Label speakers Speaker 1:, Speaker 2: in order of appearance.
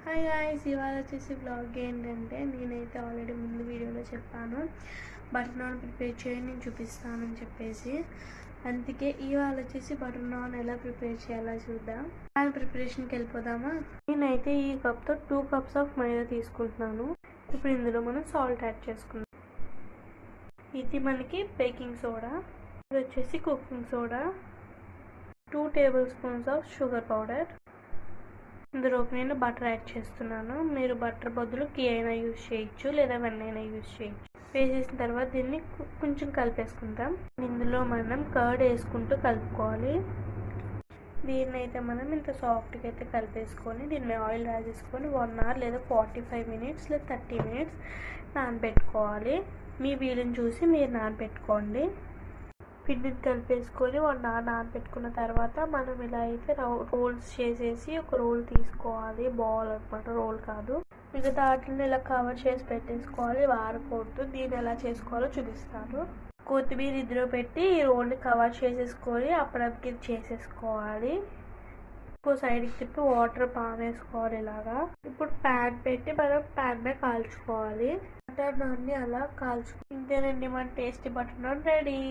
Speaker 1: Hi guys, ఇవాళ వచ్చేసి vlog ఏంటంటే నేనైతే ఆల్రెడీ ముందు వీడియోలో చెప్పాను బటర్ నాన్ ప్రిపేర్ చేయండి నేను చూపిస్తానని చెప్పేసి. అందుకే ఇవాళ వచ్చేసి బటర్ నాన్ ఎలా ప్రిపేర్ చేయాలో చూద్దాం. దాని ప్రిపరేషన్కి వెళ్ళిపోదామా. నేనైతే ఈ కప్తో 2 కప్స్ ఆఫ్ మైదా తీసుకుంటున్నాను. ఇప్పుడు ఇందులో మనం సాల్ట్ యాడ్ చేసుకుందాం. ఇది మనకి బేకింగ్ సోడా, ఇది వచ్చేసి cooking soda, 2 table spoons of sugar powder. ఇందులో నేను బటర్ యాడ్ చేస్తున్నాను. మీరు బటర్ బదులు గీ అయినా యూజ్ చేయొచ్చు, లేదా వెన్న అయినా యూజ్ చేయొచ్చు. వేసేసిన తర్వాత దీన్ని కొంచెం కలిపేసుకుంటాం. ఇందులో మనం కర్డ్ వేసుకుంటూ కలుపుకోవాలి. దీన్ని అయితే మనం ఇంత సాఫ్ట్గా అయితే కలిపేసుకొని దీని మీద ఆయిల్ రాసేసుకొని 1 అవర్ లేదా 45 మినిట్స్ లేదా 30 మినిట్స్ నానబెట్టుకోవాలి. మీ వీలుని చూసి మీరు నానబెట్టుకోండి. పిండిని కలిపేసుకొని 1 అవర్ నానబెట్టుకున్న తర్వాత మనం ఇలా అయితే రోల్స్ చేసేసి ఒక రోల్ తీసుకోవాలి. బాల్ అనమాట, రోల్ కాదు. మిగతా వాటిని ఇలా కవర్ చేసి పెట్టేసుకోవాలి. వారకూడదు. దీన్ని ఎలా చేసుకోవాలో చూపిస్తాను. కొత్తిమీర ఇందులో పెట్టి ఈ రోల్ని కవర్ చేసేసుకొని అప్పటికి చేసేసుకోవాలి. ఇంకో సైడ్కి తిప్పి వాటర్ పానేసుకోవాలి ఇలాగా. ఇప్పుడు ప్యాన్ పెట్టి మనం ప్యాన్ మీద కాల్చుకోవాలి. బటర్ నాన్ని అలా కాల్చుకో. ఇంతేనండి, మన టేస్టీ బటర్ నాన్ రెడీ.